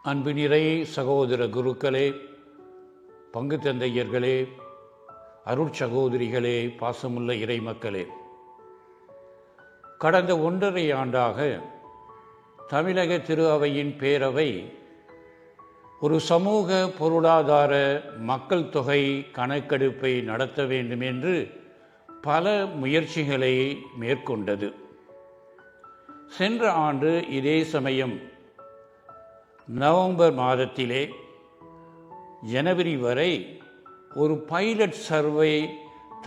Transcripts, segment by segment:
அன்பு நிறை சகோதர குருக்களே, பங்கு தந்தையர்களே, அருட்சகோதரிகளே, பாசமுள்ள இறைமக்களே, கடந்த 1.5 ஆண்டாக தமிழக திரு அவையின் பேரவை ஒரு சமூக பொருளாதார மக்கள் தொகை கணக்கெடுப்பை நடத்த வேண்டும் என்று பல முயற்சிகளை மேற்கொண்டது. சென்ற ஆண்டு இதே சமயம் நவம்பர் மாதத்திலே ஜனவரி வரை ஒரு பைலட் சர்வே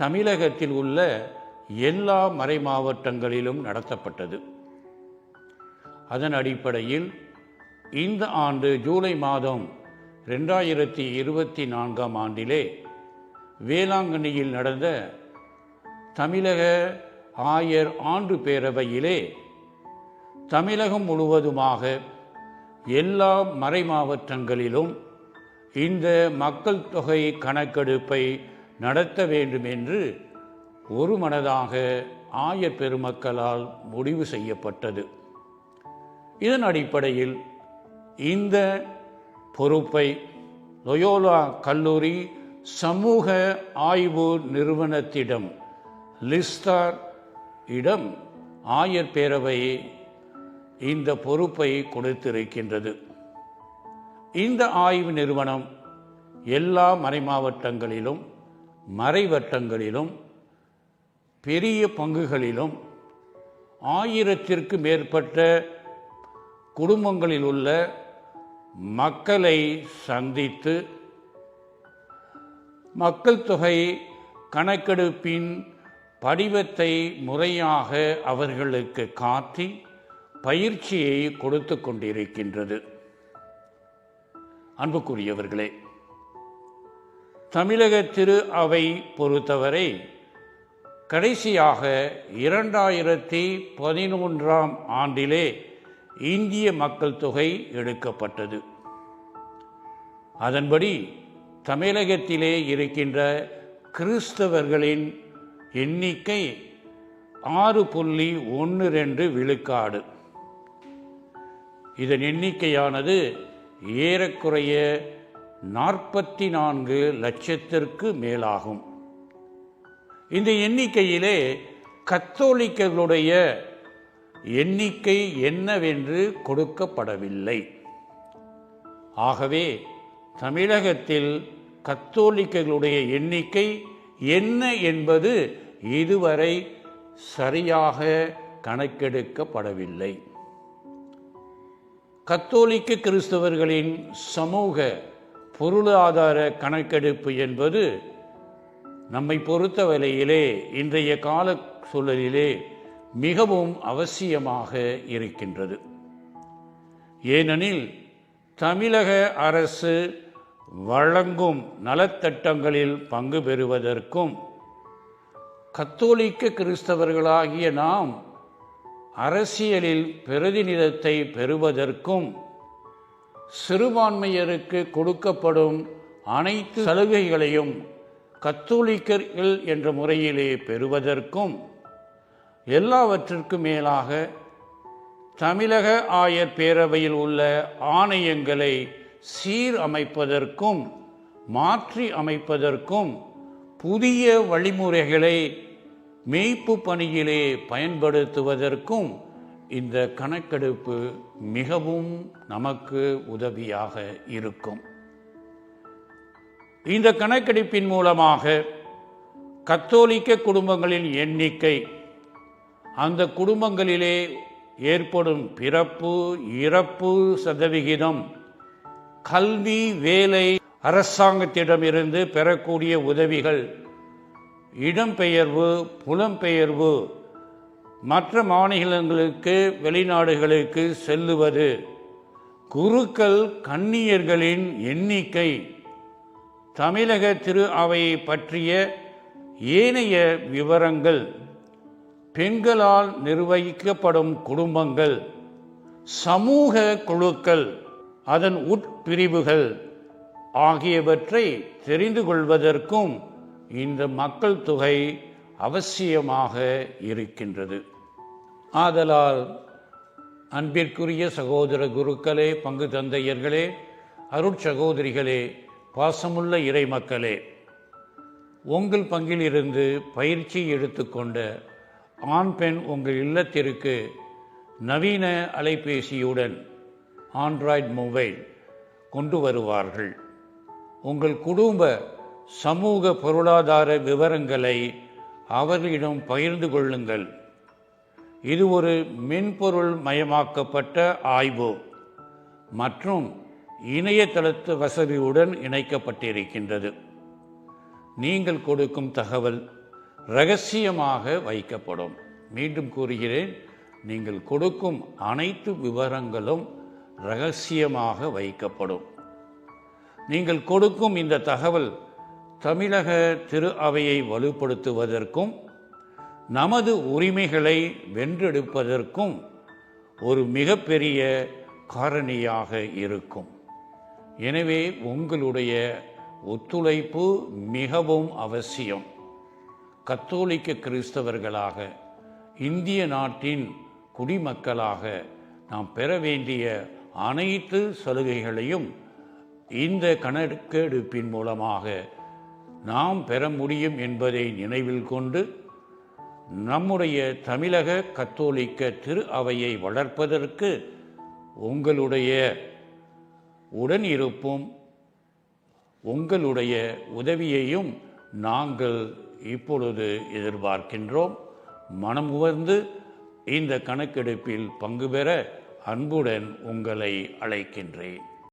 தமிழகத்தில் உள்ள எல்லா மறை மாவட்டங்களிலும் நடத்தப்பட்டது. அதன் அடிப்படையில் இந்த ஆண்டு ஜூலை மாதம் 2024ஆம் ஆண்டிலே வேளாங்கண்ணியில் நடந்த தமிழக ஆயர் ஆண்டு பேரவையிலே தமிழகம் முழுவதுமாக எல்லா மறை மாவட்டங்களிலும் இந்த மக்கள் தொகை கணக்கெடுப்பை நடத்த வேண்டும் என்று ஒருமனதாக ஆயர் பெருமக்களால் முடிவு செய்யப்பட்டது. இதன் அடிப்படையில் இந்த பொறுப்பை லொயோலா கல்லூரி சமூக ஆய்வு நிறுவனத்திடம் லிஸ்டார் இடம் ஆயர் பேரவை இந்த பொறுப்பை கொடுத்திருக்கின்றது. இந்த ஆய்வு நிறுவனம் எல்லா மறை மாவட்டங்களிலும் மறைவட்டங்களிலும் பெரிய பங்குகளிலும் 1000ற்கு மேற்பட்ட குடும்பங்களில் உள்ள மக்களை சந்தித்து மக்கள் தொகை கணக்கெடுப்பின் படிவத்தை முறையாக அவர்களுக்கு காட்டி பயிற்சியை கொடுத்து கொண்டிருக்கின்றது. அன்புக்குரியவர்களே, தமிழக திரு அவை பொறுத்தவரை கடைசியாக 2011ஆம் ஆண்டிலே இந்திய மக்கள் தொகை எடுக்கப்பட்டது. அதன்படி தமிழகத்திலே இருக்கின்ற கிறிஸ்தவர்களின் எண்ணிக்கை 6.12 விழுக்காடு. இதன் எண்ணிக்கையானது ஏறக்குறைய 44 லட்சத்திற்கு மேலாகும். இந்த எண்ணிக்கையிலே கத்தோலிக்கர்களுடைய எண்ணிக்கை என்னவென்று கொடுக்கப்படவில்லை. ஆகவே தமிழகத்தில் கத்தோலிக்கர்களுடைய எண்ணிக்கை என்ன என்பது இதுவரை சரியாக கணக்கெடுக்கப்படவில்லை. கத்தோலிக்க கிறிஸ்தவர்களின் சமூக பொருளாதார கணக்கெடுப்பு என்பது நம்மை பொறுத்தவரையிலே இன்றைய கால சூழலிலே மிகவும் அவசியமாக இருக்கின்றது. ஏனெனில் தமிழக அரசு வழங்கும் நலத்திட்டங்களில் பங்கு பெறுவதற்கும் கத்தோலிக்க கிறிஸ்தவர்களாகிய நாம் அரசியலில் பிரதிநிதித்துவத்தை பெறுவதற்கும் சிறுபான்மையருக்கு கொடுக்கப்படும் அனைத்து சலுகைகளையும் கத்தோலிக்கர்கள் என்ற முறையிலே பெறுவதற்கும் எல்லாவற்றிற்கும் மேலாக தமிழக ஆயர் பேரவையில் உள்ள ஆணையங்களை சீரமைப்பதற்கும் மாற்றி அமைப்பதற்கும் புதிய வழிமுறைகளை மேய்ப்பு பணியிலே பயன்படுத்துவதற்கும் இந்த கணக்கெடுப்பு மிகவும் நமக்கு உதவியாக இருக்கும். இந்த கணக்கெடுப்பின் மூலமாக கத்தோலிக்க குடும்பங்களின் எண்ணிக்கை, அந்த குடும்பங்களிலே ஏற்படும் பிறப்பு இறப்பு சதவிகிதம், கல்வி வேலை, அரசாங்கத்திடமிருந்து பெறக்கூடிய உதவிகள், இடம்பெயர்வு புலம்பெயர்வு, மற்ற மாநிலங்களுக்கு வெளிநாடுகளுக்கு செல்லுவது, குருக்கள் கன்னியர்களின் எண்ணிக்கை, தமிழக திரு அவையை பற்றிய ஏனைய விவரங்கள், பெண்களால் நிர்வகிக்கப்படும் குடும்பங்கள், சமூக குழுக்கள், அதன் உட்பிரிவுகள் ஆகியவற்றை தெரிந்து கொள்வதற்கும் இந்த மக்கள் தொகை அவசியமாக இருக்கின்றது. ஆதலால் அன்பிற்குரிய சகோதர குருக்களே, பங்கு தந்தையர்களே, அருட்சகோதரிகளே, பாசமுள்ள இறை மக்களே, உங்கள் பங்கிலிருந்து பயிற்சி எடுத்துக்கொண்ட ஆண் பெண் உங்கள் இல்லத்திற்கு நவீன அலைபேசியுடன் ஆண்ட்ராய்டு மொபைல் கொண்டு வருவார்கள். உங்கள் குடும்ப சமூக பொருளாதார விவரங்களை அவர்களிடம் பகிர்ந்து கொள்ளுங்கள். இது ஒரு மென்பொருள் மயமாக்கப்பட்ட ஆய்வு மற்றும் இணையதளத்து வசதியுடன் இணைக்கப்பட்டிருக்கின்றது. நீங்கள் கொடுக்கும் தகவல் இரகசியமாக வைக்கப்படும். மீண்டும் கூறுகிறேன், நீங்கள் கொடுக்கும் அனைத்து விவரங்களும் இரகசியமாக வைக்கப்படும். நீங்கள் கொடுக்கும் இந்த தகவல் தமிழக திரு அவையை வலுப்படுத்துவதற்கும் நமது உரிமைகளை வென்றெடுப்பதற்கும் ஒரு மிகப்பெரிய காரணியாக இருக்கும். எனவே உங்களுடைய ஒத்துழைப்பு மிகவும் அவசியம். கத்தோலிக்க கிறிஸ்தவர்களாக, இந்திய நாட்டின் குடிமக்களாக நாம் பெற வேண்டிய அனைத்து சலுகைகளையும் இந்த கணக்கெடுப்பின் மூலமாக நாம் பெற முடியும் என்பதை நினைவில் கொண்டு நம்முடைய தமிழக கத்தோலிக்க திரு அவையை வளர்ப்பதற்கு உங்களுடைய உடனிருப்பும் உங்களுடைய உதவியையும் நாங்கள் இப்பொழுது எதிர்பார்க்கின்றோம். மனம் உவர்ந்து இந்த கணக்கெடுப்பில் பங்கு பெற அன்புடன் உங்களை அழைக்கின்றேன்.